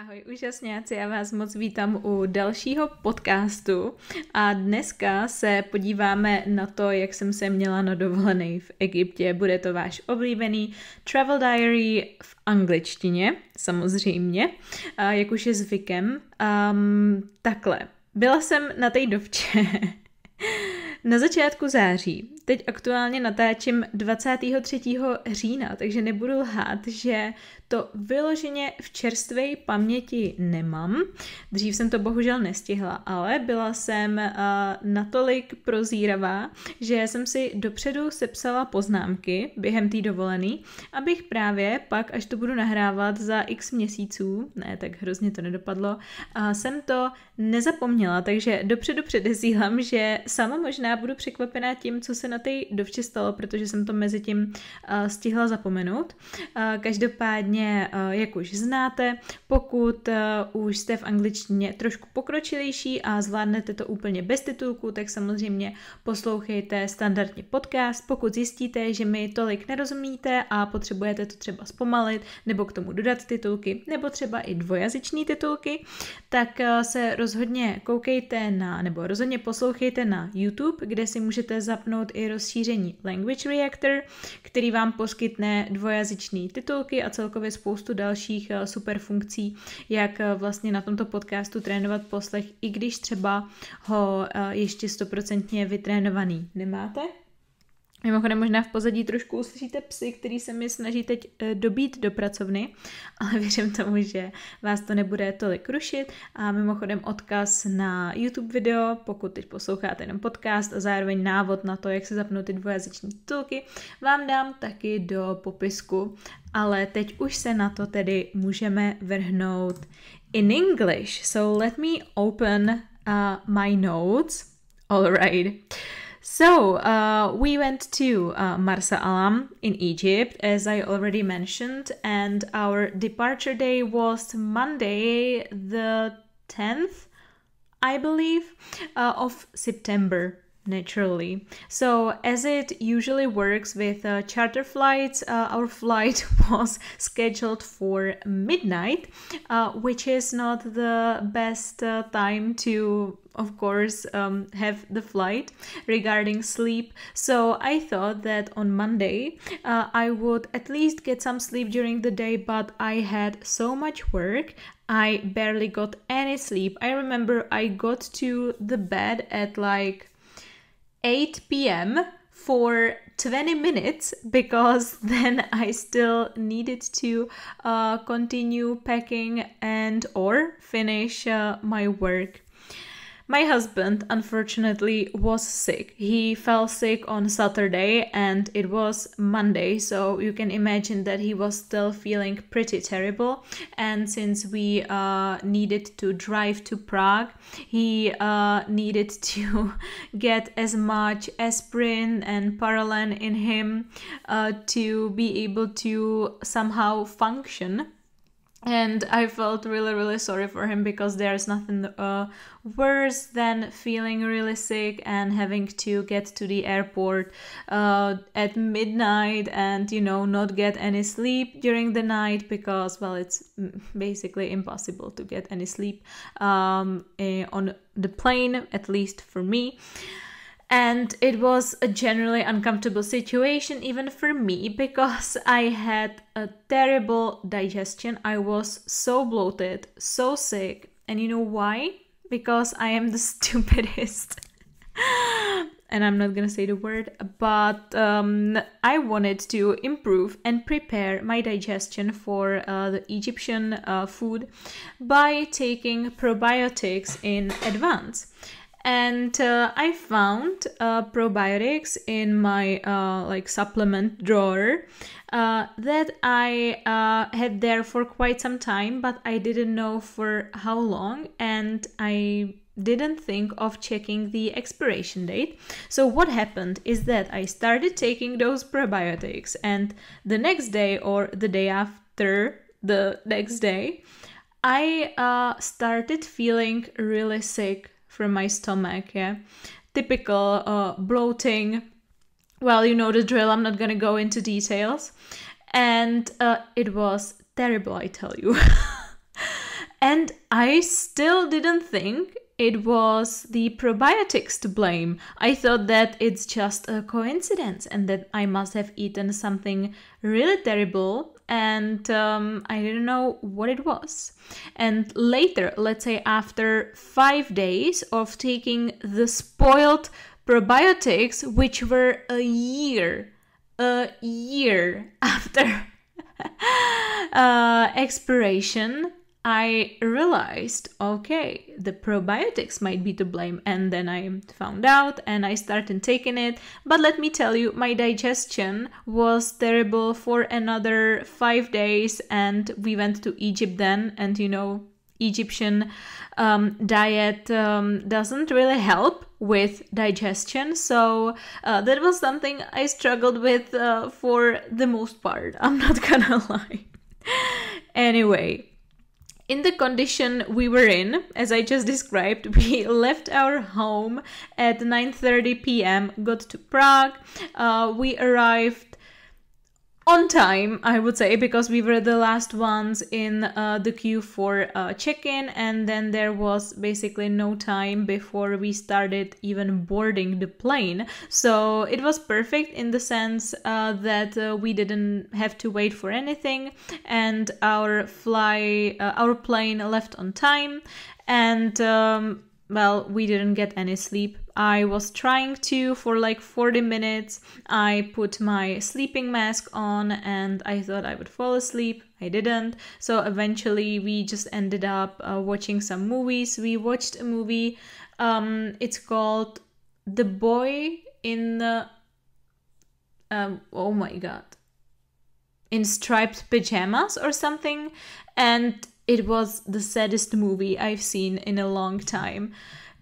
Ahoj úžasňáci, já vás moc vítám u dalšího podcastu a dneska se podíváme na to, jak jsem se měla na dovolené v Egyptě. Bude to váš oblíbený travel diary v angličtině, samozřejmě, jak už je zvykem. Takhle, byla jsem na té dovče na začátku září. Teď aktuálně natáčím 23. října, takže nebudu lhát, že to vyloženě v čerstvé paměti nemám. Dřív jsem to bohužel nestihla, ale byla jsem natolik prozíravá, že jsem si dopředu sepsala poznámky během té dovolený, abych právě pak, až to budu nahrávat za x měsíců, ne, tak hrozně to nedopadlo, jsem to nezapomněla, takže dopředu předesílám, že sama možná budu překvapená tím, co se na té dovče stalo, protože jsem to mezi tím stihla zapomenout. Každopádně, jak už znáte, pokud už jste v angličtině trošku pokročilejší a zvládnete to úplně bez titulku, tak samozřejmě poslouchejte standardně podcast. Pokud zjistíte, že mi tolik nerozumíte a potřebujete to třeba zpomalit, nebo k tomu dodat titulky, nebo třeba i dvojazyční titulky, tak se rozhodně koukejte nebo rozhodně poslouchejte na YouTube, kde si můžete zapnout i rozšíření Language Reactor, který vám poskytne dvojazyční titulky a celkově spoustu dalších super funkcí, jak vlastně na tomto podcastu trénovat poslech, i když třeba ho ještě 100% vytrénovaný nemáte. Mimochodem možná v pozadí trošku uslyšíte psy, který se mi snaží teď dobít do pracovny, ale věřím tomu, že vás to nebude tolik rušit. A mimochodem odkaz na YouTube video, pokud teď posloucháte jenom podcast a zároveň návod na to, jak se zapnout ty dvojazyční titulky, vám dám taky do popisku. Ale teď už se na to tedy můžeme vrhnout in English. So let me open my notes. All right. So, we went to Marsa Alam in Egypt, as I already mentioned, and our departure day was Monday, the 10th, I believe, of September. Naturally. So, as it usually works with charter flights, our flight was scheduled for midnight, which is not the best time to, of course, have the flight regarding sleep. So I thought that on Monday I would at least get some sleep during the day, but I had so much work. I barely got any sleep. I remember I got to the bed at like 8 p.m. for 20 minutes because then I still needed to continue packing and or finish my work. My husband, unfortunately, was sick. He fell sick on Saturday and it was Monday, so you can imagine that he was still feeling pretty terrible. And since we needed to drive to Prague, he needed to get as much aspirin and Paralen in him to be able to somehow function. And I felt really, really sorry for him because there's nothing worse than feeling really sick and having to get to the airport at midnight and, you know, not get any sleep during the night because, well, it's basically impossible to get any sleep on the plane, at least for me. And it was a generally uncomfortable situation even for me because I had a terrible digestion. I was so bloated, so sick. And you know why? Because I am the stupidest. And I'm not gonna say the word, but I wanted to improve and prepare my digestion for the Egyptian food by taking probiotics in advance. And I found probiotics in my like supplement drawer that I had there for quite some time, but I didn't know for how long, and I didn't think of checking the expiration date. So what happened is that I started taking those probiotics, and the next day or the day after the next day, I started feeling really sick from my stomach, yeah. Typical bloating. Well, you know the drill, I'm not gonna go into details. And it was terrible, I tell you. And I still didn't think it was the probiotics to blame. I thought that it's just a coincidence and that I must have eaten something really terrible, and I didn't know what it was. And later, let's say after 5 days of taking the spoiled probiotics, which were a year after expiration, I realized, okay, the probiotics might be to blame, and then I found out and I started taking it. But let me tell you, my digestion was terrible for another 5 days, and we went to Egypt then, and you know, Egyptian diet doesn't really help with digestion, so that was something I struggled with for the most part, I'm not gonna lie. Anyway, in the condition we were in, as I just described, we left our home at 9:30 p.m., got to Prague. We arrived on time, I would say, because we were the last ones in the queue for check-in, and then there was basically no time before we started even boarding the plane. So it was perfect in the sense that we didn't have to wait for anything, and our plane left on time, and well, we didn't get any sleep. I was trying to for like 40 minutes. I put my sleeping mask on and I thought I would fall asleep. I didn't. So eventually we just ended up watching some movies. We watched a movie. It's called The Boy in the... oh my god. In striped pajamas or something. And it was the saddest movie I've seen in a long time.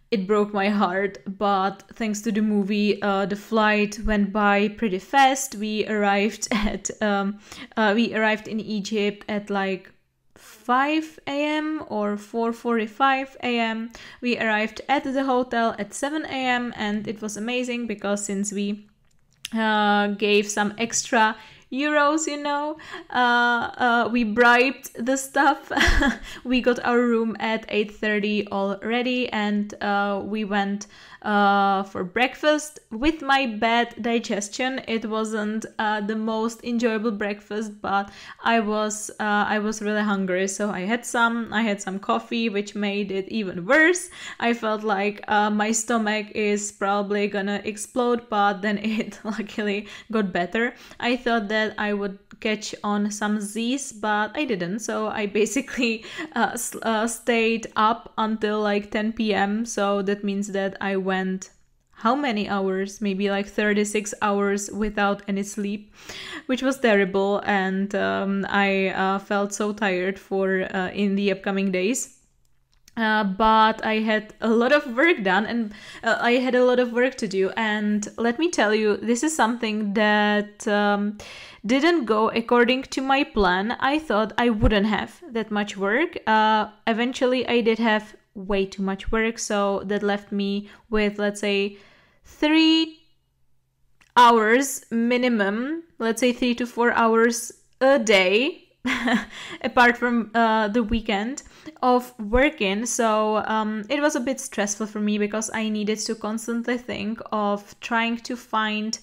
It broke my heart, but thanks to the movie, the flight went by pretty fast. We arrived in Egypt at like 5 a.m. or 4:45 a.m. We arrived at the hotel at 7 a.m. and it was amazing because since we gave some extra euros, you know, we bribed the stuff. We got our room at 8:30 already, and we went for breakfast. With my bad digestion, it wasn't the most enjoyable breakfast, but I was really hungry, so I had some coffee, which made it even worse. I felt like my stomach is probably gonna explode, but then it luckily got better. I thought that I would catch on some Z's, but I didn't, so I basically stayed up until like 10 p.m. So that means that I went how many hours? Maybe like 36 hours without any sleep, which was terrible, and I felt so tired for in the upcoming days. But I had a lot of work done, and I had a lot of work to do, and let me tell you, this is something that didn't go according to my plan. I thought I wouldn't have that much work. Eventually I did have way too much work, so that left me with, let's say, 3 hours minimum, let's say 3 to 4 hours a day, apart from the weekend, of working. So it was a bit stressful for me because I needed to constantly think of trying to find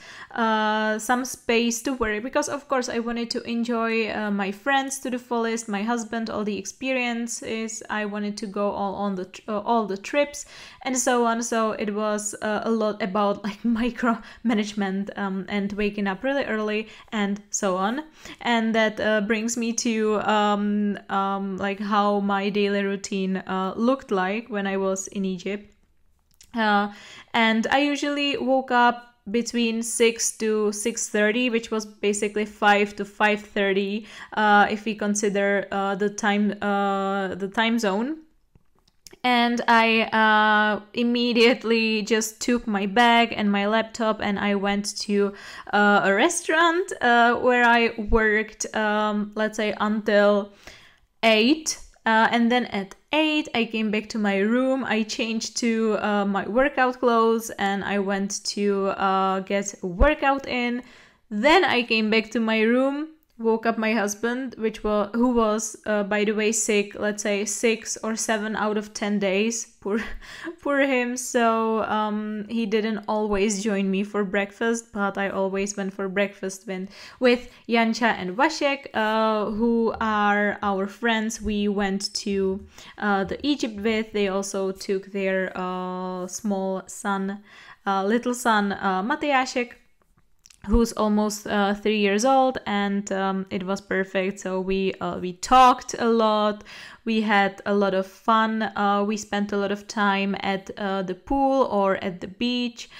some space to work, because of course I wanted to enjoy my friends to the fullest, my husband, all the experiences. I wanted to go all the trips and so on. So it was a lot about like micromanagement and waking up really early and so on. And that brings me to like how my daily routine looked like when I was in Egypt. And I usually woke up between 6 to 6:30, which was basically 5 to 5:30 if we consider the time zone. And I immediately just took my bag and my laptop and I went to a restaurant where I worked, let's say, until 8. And then at 8, I came back to my room. I changed to my workout clothes and I went to get a workout in. Then I came back to my room, woke up my husband, who was by the way sick, let's say 6 or 7 out of 10 days. Poor him. So he didn't always join me for breakfast, but I always went for breakfast with Janča and Vašek, who are our friends we went to the Egypt with. They also took their little son Matyášek, who's almost 3 years old, and it was perfect. So we talked a lot, we had a lot of fun, we spent a lot of time at the pool or at the beach.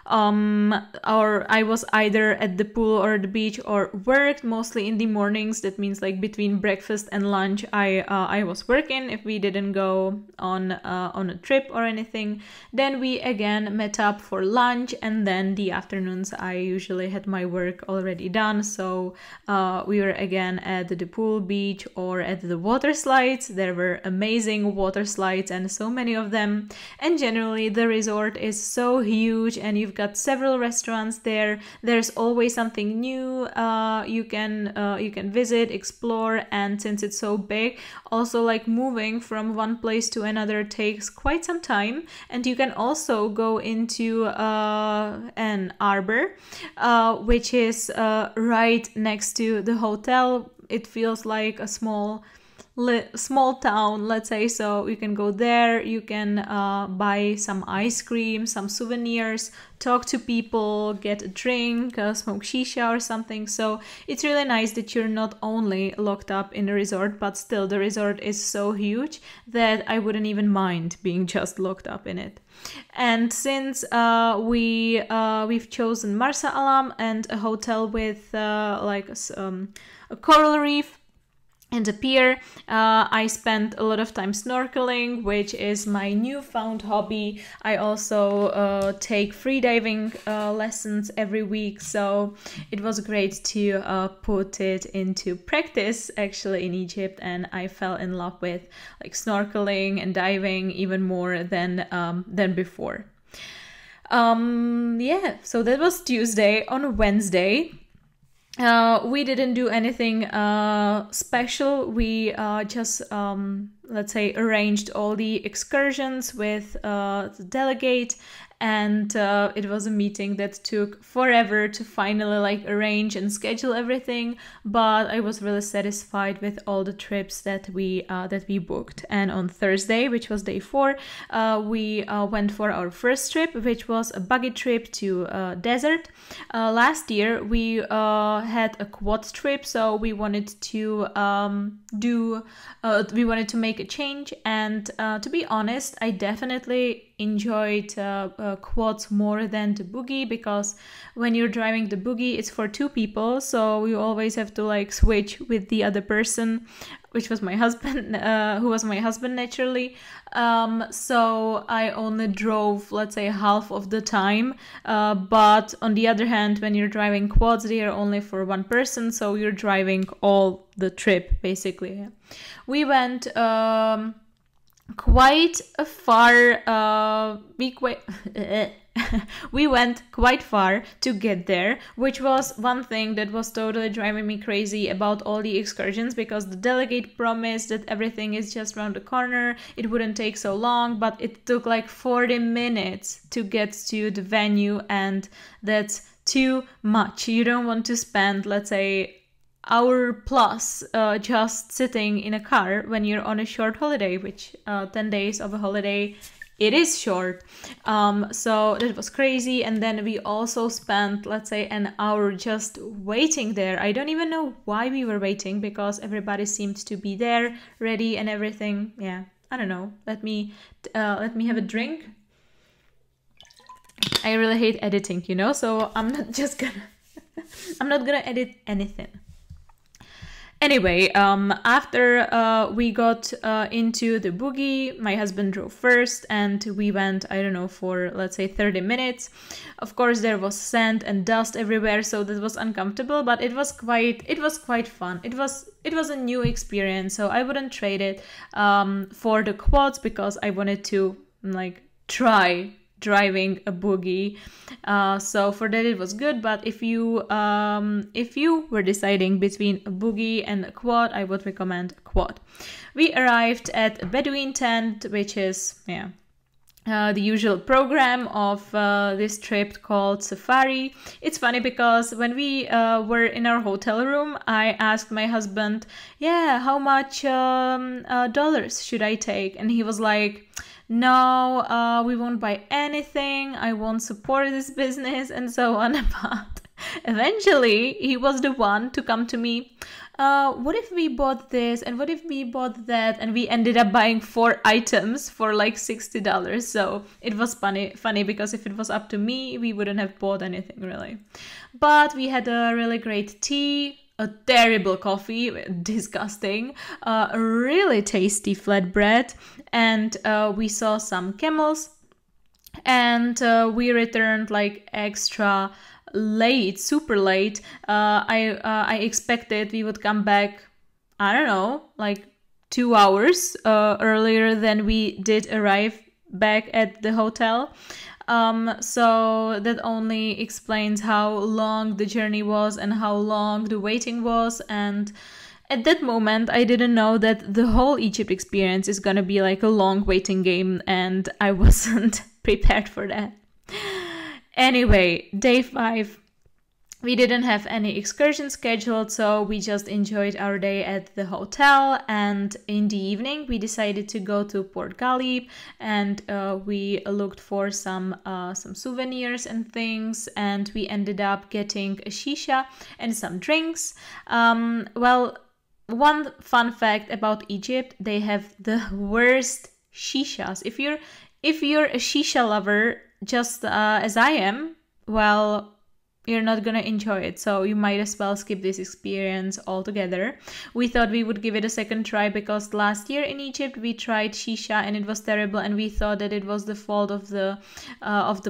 Or I was either at the pool or the beach or worked, mostly in the mornings. That means like between breakfast and lunch I was working if we didn't go on a trip or anything. Then we again met up for lunch, and then the afternoons I usually had my work already done, so we were again at the pool, beach, or at the water slides. There were amazing water slides and so many of them, and generally the resort is so huge and you've got several restaurants there. There's always something new you can visit, explore, and since it's so big, also like moving from one place to another takes quite some time. And you can also go into an arbor, which is right next to the hotel. It feels like a small town, let's say. So you can go there, you can buy some ice cream, some souvenirs, talk to people, get a drink, smoke shisha or something. So it's really nice that you're not only locked up in the resort, but still the resort is so huge that I wouldn't even mind being just locked up in it. And since we've chosen Marsa Alam and a hotel with a coral reef and a pier, I spent a lot of time snorkeling, which is my newfound hobby. I also take freediving lessons every week, so it was great to put it into practice actually in Egypt, and I fell in love with like snorkeling and diving even more than before. Yeah, so that was Tuesday. On Wednesday, we didn't do anything special. We just, let's say, arranged all the excursions with the delegate, and it was a meeting that took forever to finally like arrange and schedule everything, but I was really satisfied with all the trips that we booked. And on Thursday, which was day 4, we went for our first trip, which was a buggy trip to desert. Last year we had a quad trip, so we wanted to make a change, and to be honest, I definitely enjoyed quads more than the buggy, because when you're driving the buggy, it's for 2 people, so you always have to like switch with the other person, which was my husband, who was my husband naturally. So I only drove, let's say, half of the time, but on the other hand, when you're driving quads, they are only for 1 person, so you're driving all the trip basically. We went quite far. We went quite far to get there, which was one thing that was totally driving me crazy about all the excursions, because the delegate promised that everything is just around the corner, it wouldn't take so long, but it took like 40 minutes to get to the venue, and that's too much. You don't want to spend, let's say, hour plus just sitting in a car when you're on a short holiday, which 10 days of a holiday, it is short. So that was crazy. And then we also spent, let's say, an hour just waiting there. I don't even know why we were waiting, because everybody seemed to be there ready and everything. Yeah, I don't know. Let me have a drink. I really hate editing, you know, so I'm not gonna edit anything. Anyway, after we got into the buggy, my husband drove first, and we went, I don't know, for let's say 30 minutes. Of course, there was sand and dust everywhere, so that was uncomfortable, but it was quite fun. It was a new experience, so I wouldn't trade it for the quads, because I wanted to like try driving a buggy. So for that it was good, but if you were deciding between a buggy and a quad, I would recommend a quad. We arrived at a Bedouin tent, which is the usual program of this trip called safari. It's funny because when we were in our hotel room, I asked my husband, how much dollars should I take? And he was like, no, we won't buy anything, I won't support this business, and so on. But eventually he was the one to come to me, what if we bought this and what if we bought that, and we ended up buying 4 items for like $60. So it was funny because if it was up to me, we wouldn't have bought anything really. But we had a really great tea, a terrible coffee, disgusting, a really tasty flatbread, and we saw some camels, and we returned like extra late, super late. I expected we would come back, I don't know, like 2 hours earlier than we did arrive back at the hotel. So that only explains how long the journey was and how long the waiting was. And at that moment, I didn't know that the whole Egypt experience is gonna be like a long waiting game, and I wasn't prepared for that. Anyway, day 5. We didn't have any excursion scheduled, so we just enjoyed our day at the hotel, and in the evening we decided to go to Potkali, and we looked for some souvenirs and things, and we ended up getting a shisha and some drinks. Well, one fun fact about Egypt, they have the worst shishas. If you're a shisha lover, just as I am, well, you're not gonna enjoy it, so you might as well skip this experience altogether. We thought we would give it a second try because last year in Egypt we tried shisha and it was terrible, and we thought that it was the fault of the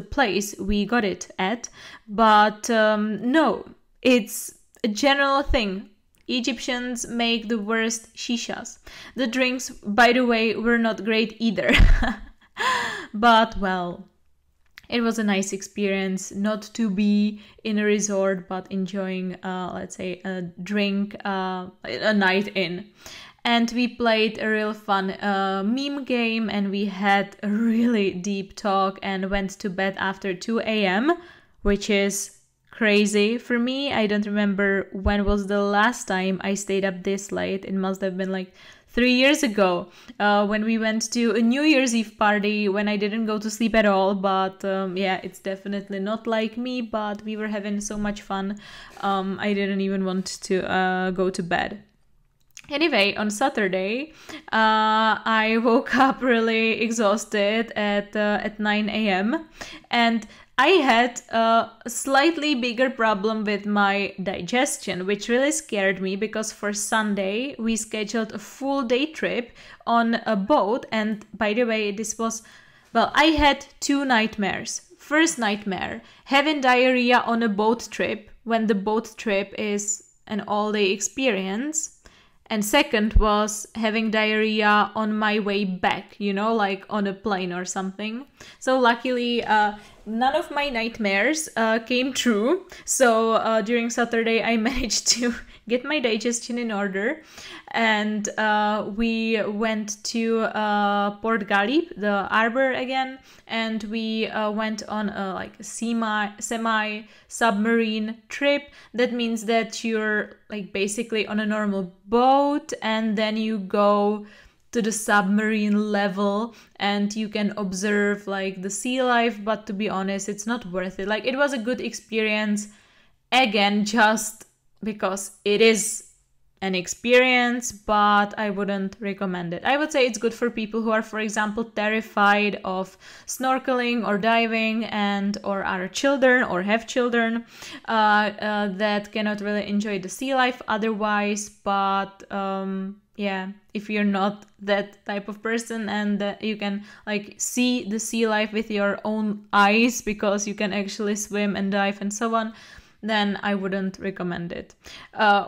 place we got it at. But no, it's a general thing. Egyptians make the worst shishas. The drinks, by the way, were not great either. But well, it was a nice experience not to be in a resort, but enjoying, let's say, a drink, a night in. And we played a real fun meme game, and we had a really deep talk and went to bed after 2 a.m., which is crazy for me. I don't remember when was the last time I stayed up this late. It must have been like 3 years ago, when we went to a New Year's Eve party when I didn't go to sleep at all. But yeah, it's definitely not like me, but we were having so much fun. I didn't even want to go to bed. Anyway, on Saturday, I woke up really exhausted at 9 a.m. and I had a slightly bigger problem with my digestion, which really scared me because for Sunday we scheduled a full day trip on a boat. And by the way, this was, well, I had 2 nightmares. First nightmare, having diarrhea on a boat trip when the boat trip is an all-day experience. And second was having diarrhea on my way back, you know, like on a plane or something. So luckily, none of my nightmares came true. So during Saturday, I managed to get my digestion in order. And we went to Port Galip, the harbor again. And we went on a semi-submarine trip. That means that you're like basically on a normal boat, and then you go to the submarine level and you can observe like the sea life. But to be honest, it's not worth it. Like, it was a good experience, again, just because it is an experience, but I wouldn't recommend it. I would say it's good for people who are, for example, terrified of snorkeling or diving, and or are children or have children that cannot really enjoy the sea life otherwise. But yeah, if you're not that type of person and you can like see the sea life with your own eyes because you can actually swim and dive and so on, then I wouldn't recommend it.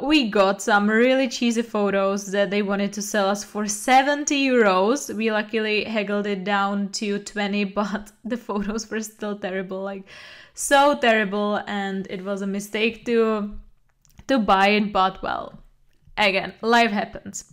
We got some really cheesy photos that they wanted to sell us for 70 euros. We luckily haggled it down to 20, but the photos were still terrible, like so terrible, and it was a mistake to buy it, but well, again, life happens.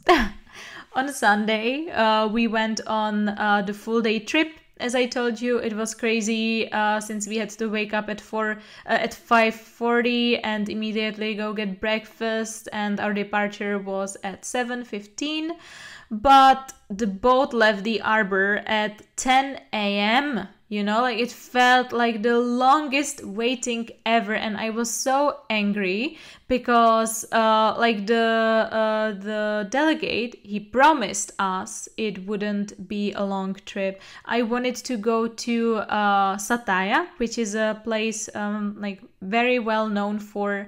On Sunday, we went on the full day trip. As I told you, it was crazy since we had to wake up at 5:40 and immediately go get breakfast, and our departure was at 7:15. But the boat left the harbor at 10 a.m. You know, like it felt like the longest waiting ever, and I was so angry because like the delegate, he promised us it wouldn't be a long trip. I wanted to go to Sataya, which is a place like very well known for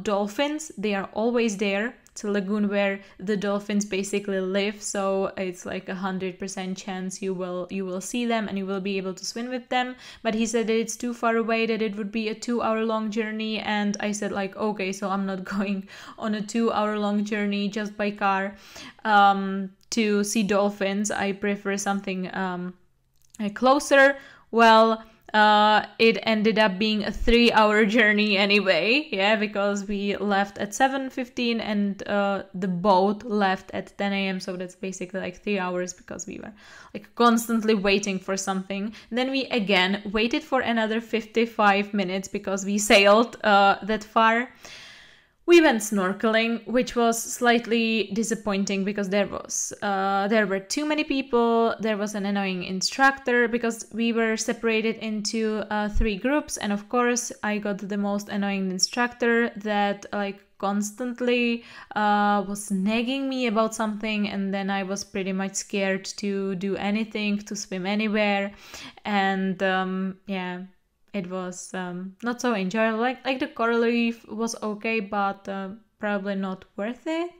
dolphins. They are always there. It's a lagoon where the dolphins basically live, so it's like 100% chance you will see them and you will be able to swim with them. But he said that it's too far away, that it would be a 2-hour-long journey, and I said like, okay, so I'm not going on a 2-hour-long journey just by car to see dolphins. I prefer something closer. Well, it ended up being a 3-hour journey anyway, yeah, because we left at 7:15 and the boat left at 10 a.m. So that's basically like 3 hours because we were like constantly waiting for something. Then we again waited for another 55 minutes because we sailed that far. We went snorkeling, which was slightly disappointing because there were too many people. There was an annoying instructor because we were separated into 3 groups, and of course I got the most annoying instructor that like constantly was nagging me about something, and then I was pretty much scared to do anything, to swim anywhere, and yeah. It was not so enjoyable. Like the coral reef was okay, but probably not worth it.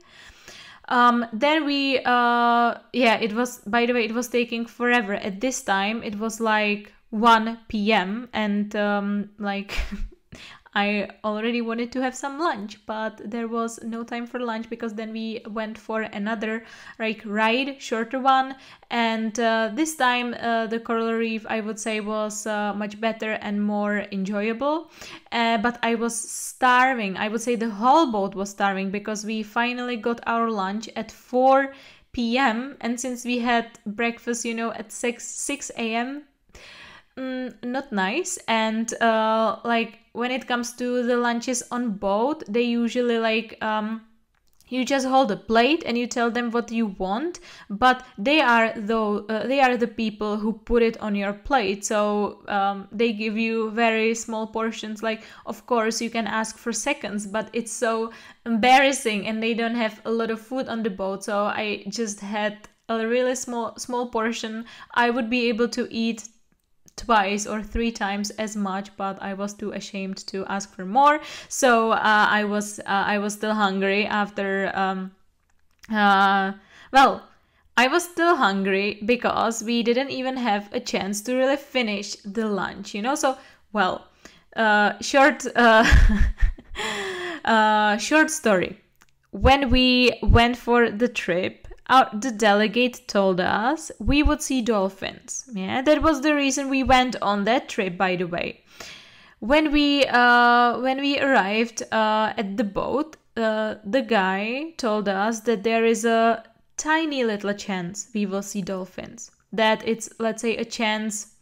Then we, yeah, it was, by the way, it was taking forever. At this time, it was like 1 p.m. and like I already wanted to have some lunch, but there was no time for lunch because then we went for another like ride, shorter one, and this time the coral reef I would say was much better and more enjoyable, but I was starving. I would say the whole boat was starving because we finally got our lunch at 4 p.m. and since we had breakfast, you know, at 6 a.m. Not nice. And like when it comes to the lunches on boat, they usually like you just hold a plate and you tell them what you want, but they are the people who put it on your plate, so they give you very small portions. Like of course you can ask for seconds, but it's so embarrassing and they don't have a lot of food on the boat, so I just had a really small portion. I would be able to eat 2 or 3 times as much, but I was too ashamed to ask for more. So I was still hungry after. Well, I was still hungry because we didn't even have a chance to really finish the lunch, you know. So well, short story. When we went for the trip, the delegate told us we would see dolphins. Yeah, that was the reason we went on that trip, by the way. When we arrived at the boat, the guy told us that there is a tiny little chance we will see dolphins. That it's, let's say, a chance,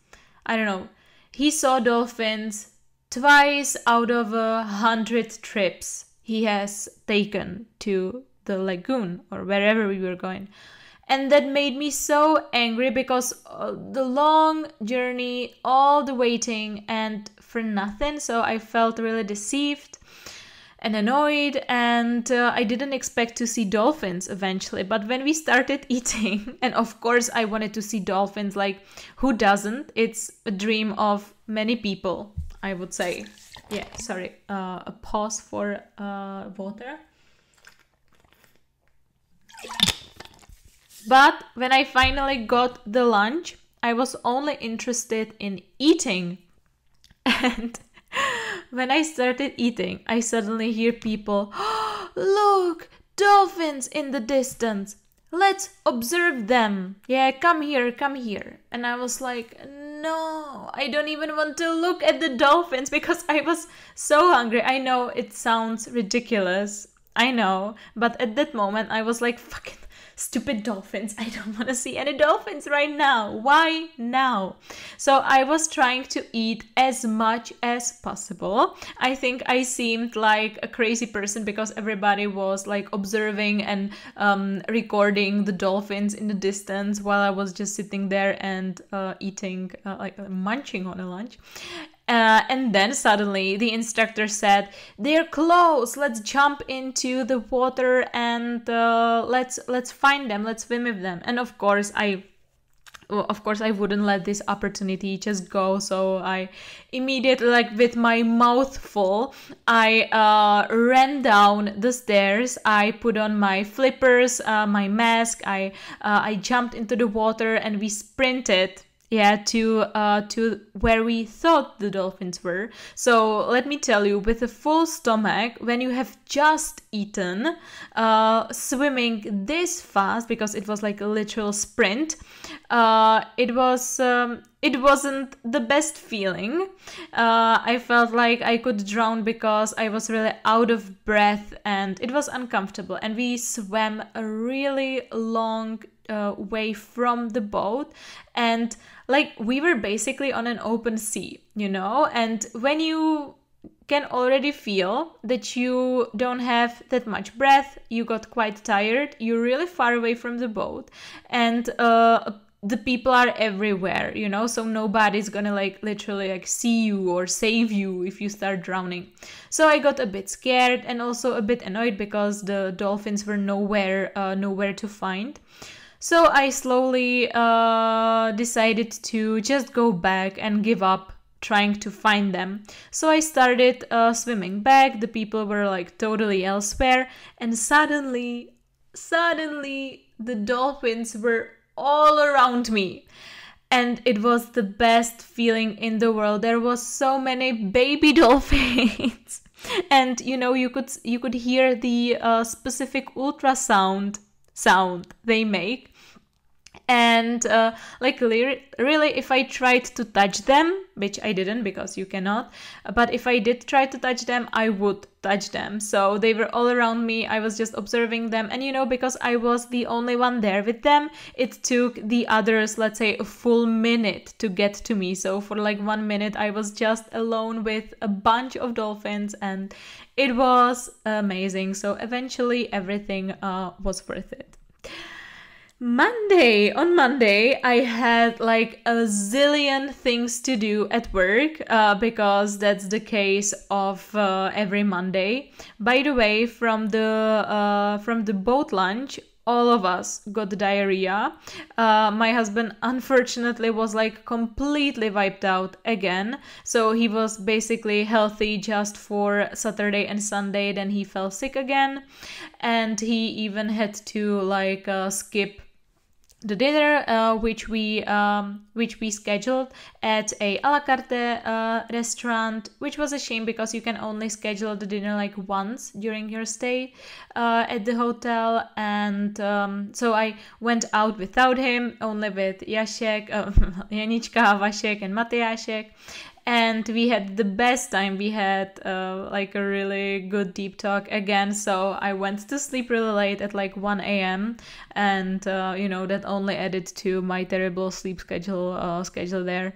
I don't know, he saw dolphins twice out of 100 trips he has taken to the lagoon or wherever we were going. And that made me so angry because the long journey, all the waiting, and for nothing. So I felt really deceived and annoyed, and I didn't expect to see dolphins eventually. But when we started eating, and of course I wanted to see dolphins, like who doesn't? It's a dream of many people, I would say. Yeah, sorry, a pause for water. But when I finally got the lunch, I was only interested in eating. And when I started eating, I suddenly hear people, "Oh, look, dolphins in the distance. Let's observe them. Yeah, come here, come here." And I was like, no, I don't even want to look at the dolphins because I was so hungry. I know it sounds ridiculous. I know. But at that moment, I was like, fucking stupid dolphins. I don't want to see any dolphins right now. Why now? So I was trying to eat as much as possible. I think I seemed like a crazy person because everybody was like observing and recording the dolphins in the distance while I was just sitting there and eating, like munching on a lunch. And then suddenly the instructor said, "They're close. Let's jump into the water and let's find them. Let's swim with them." And of course I wouldn't let this opportunity just go. So I immediately, like with my mouth full, I ran down the stairs. I put on my flippers, my mask. I jumped into the water and we sprinted. Yeah, to where we thought the dolphins were. So let me tell you, with a full stomach, when you have just eaten, swimming this fast, because it was like a literal sprint, it wasn't the best feeling. I felt like I could drown because I was really out of breath and it was uncomfortable. And we swam a really long way from the boat, and like we were basically on an open sea, you know, and when you can already feel that you don't have that much breath, you got quite tired, you're really far away from the boat, and the people are everywhere, you know, so nobody's gonna like literally like see you or save you if you start drowning. So I got a bit scared and also a bit annoyed because the dolphins were nowhere to find. So I slowly decided to just go back and give up trying to find them. So I started swimming back. The people were like totally elsewhere, and suddenly the dolphins were all around me. And it was the best feeling in the world. There was so many baby dolphins. And you know, you could hear the specific ultrasound sound they make. And like really, if I tried to touch them, which I didn't because you cannot, but if I did try to touch them, I would touch them. So they were all around me. I was just observing them. And you know, because I was the only one there with them, it took the others, let's say, a full minute to get to me. So for like 1 minute, I was just alone with a bunch of dolphins, and it was amazing. So eventually everything was worth it. On Monday, I had like a zillion things to do at work because that's the case of every Monday. By the way, from the boat lunch, all of us got diarrhea. My husband unfortunately was like completely wiped out again. So he was basically healthy just for Saturday and Sunday. Then he fell sick again. And he even had to like skip the dinner, which we scheduled at a la carte restaurant, which was a shame because you can only schedule the dinner like once during your stay at the hotel. And so I went out without him, only with Jacek, Janička, Vašek and Matyášek. And we had the best time. We had like a really good deep talk again. So I went to sleep really late at like 1 a.m. And, you know, that only added to my terrible sleep schedule there.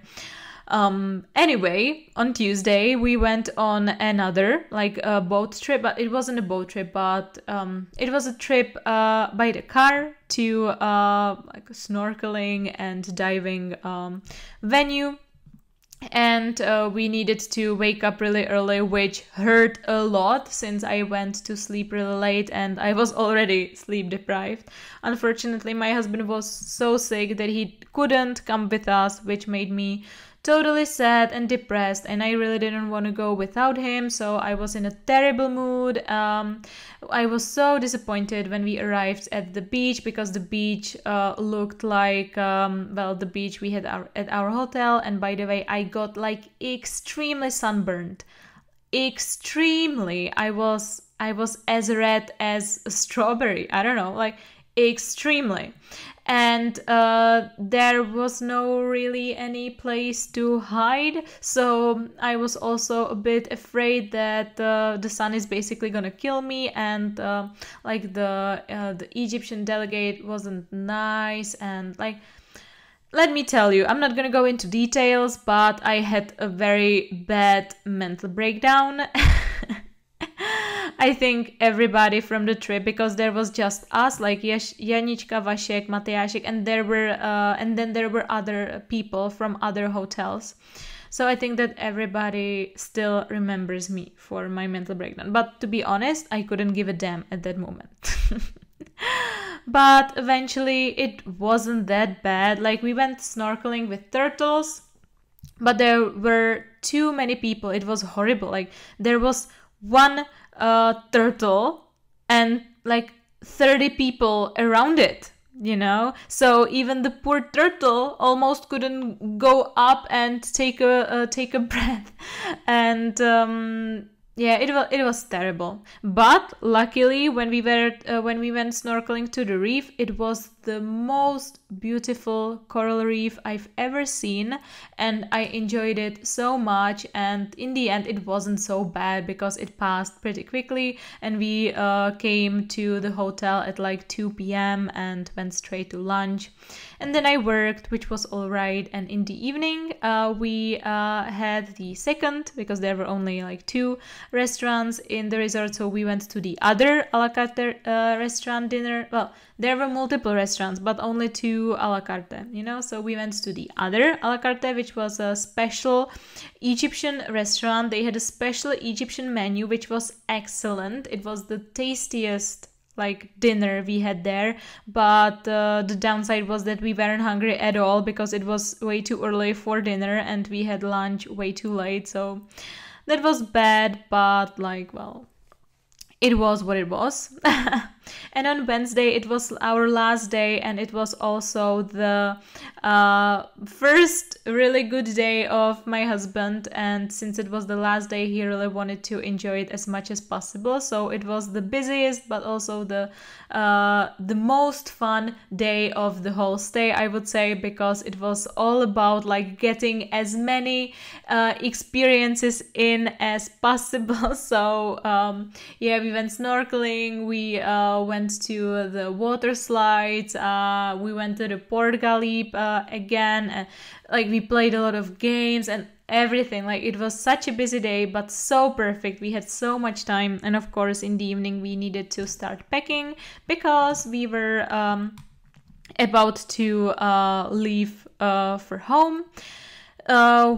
Anyway, on Tuesday, we went on another like boat trip, but it wasn't a boat trip, but it was a trip by the car to like a snorkeling and diving venue. And we needed to wake up really early, which hurt a lot since I went to sleep really late and I was already sleep deprived. Unfortunately, my husband was so sick that he couldn't come with us, which made me totally sad and depressed, and I really didn't want to go without him. So I was in a terrible mood. I was so disappointed when we arrived at the beach because the beach looked like the beach we had at our hotel. And by the way, I got like extremely sunburned. extremely. I was as red as a strawberry. I don't know, like extremely. And there was no really any place to hide, so I was also a bit afraid that the sun is basically gonna kill me, and like the Egyptian delegate wasn't nice, and like, let me tell you, I'm not gonna go into details, but I had a very bad mental breakdown. I think everybody from the trip, because there was just us, like Janička, Vašek, Matyášek, and then there were other people from other hotels. So I think that everybody still remembers me for my mental breakdown. But to be honest, I couldn't give a damn at that moment. But eventually it wasn't that bad. Like, we went snorkeling with turtles, but there were too many people. It was horrible. Like, there was one turtle and like 30 people around it, you know? So even the poor turtle almost couldn't go up and take a breath. And yeah, it was terrible. But luckily, when we went snorkeling to the reef, it was the most beautiful coral reef I've ever seen, and I enjoyed it so much. And in the end, it wasn't so bad because it passed pretty quickly, and we came to the hotel at like 2 p.m. and went straight to lunch. And then I worked, which was all right. And in the evening, we had the second, because there were only like 2 restaurants in the resort. So we went to the other a la carte restaurant dinner. Well, there were multiple restaurants, but only 2 a la carte, you know? So we went to the other a la carte, which was a special Egyptian restaurant. They had a special Egyptian menu, which was excellent. It was the tastiest like dinner we had there, but the downside was that we weren't hungry at all because it was way too early for dinner and we had lunch way too late. So that was bad, but like, well, it was what it was. And on Wednesday, it was our last day, and it was also the first really good day of my husband. And since it was the last day, he really wanted to enjoy it as much as possible. So it was the busiest, but also the most fun day of the whole stay, I would say, because it was all about like getting as many experiences in as possible. So yeah, we went snorkeling, we went to the water slides, we went to the potkali again, like we played a lot of games and everything. Like, it was such a busy day, but so perfect. We had so much time, and of course in the evening we needed to start packing because we were about to leave for home.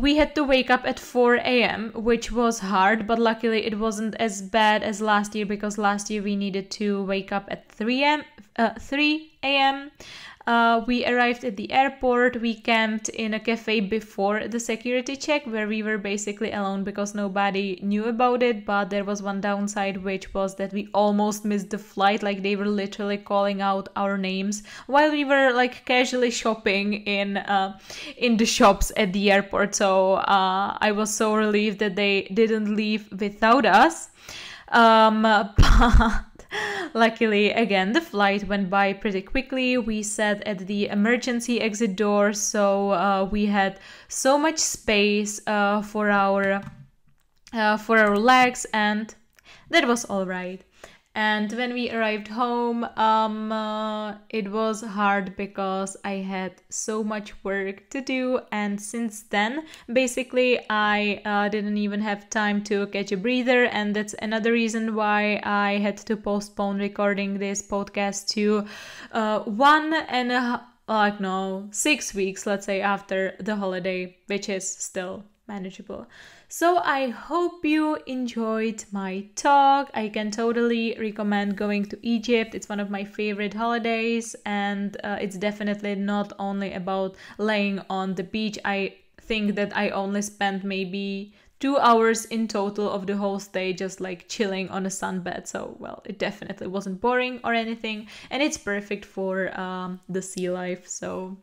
We had to wake up at 4 a.m., which was hard, but luckily it wasn't as bad as last year, because last year we needed to wake up at 3 a.m. We arrived at the airport. We camped in a cafe before the security check, where we were basically alone because nobody knew about it. But there was one downside, which was that we almost missed the flight. Like, they were literally calling out our names while we were like casually shopping in the shops at the airport. So I was so relieved that they didn't leave without us. But luckily, again, the flight went by pretty quickly. We sat at the emergency exit door, so we had so much space for our legs, and that was all right. And when we arrived home, it was hard because I had so much work to do. And since then, basically, I didn't even have time to catch a breather. And that's another reason why I had to postpone recording this podcast to 6 weeks, let's say, after the holiday, which is still manageable. So I hope you enjoyed my talk. I can totally recommend going to Egypt. It's one of my favorite holidays, and it's definitely not only about laying on the beach. I think that I only spent maybe 2 hours in total of the whole stay just like chilling on a sunbed. So, well, it definitely wasn't boring or anything, and it's perfect for the sea life. So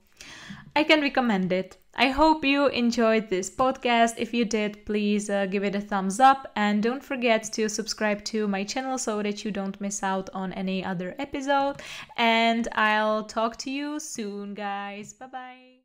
I can recommend it. I hope you enjoyed this podcast. If you did, please give it a thumbs up and don't forget to subscribe to my channel so that you don't miss out on any other episode. And I'll talk to you soon, guys. Bye-bye.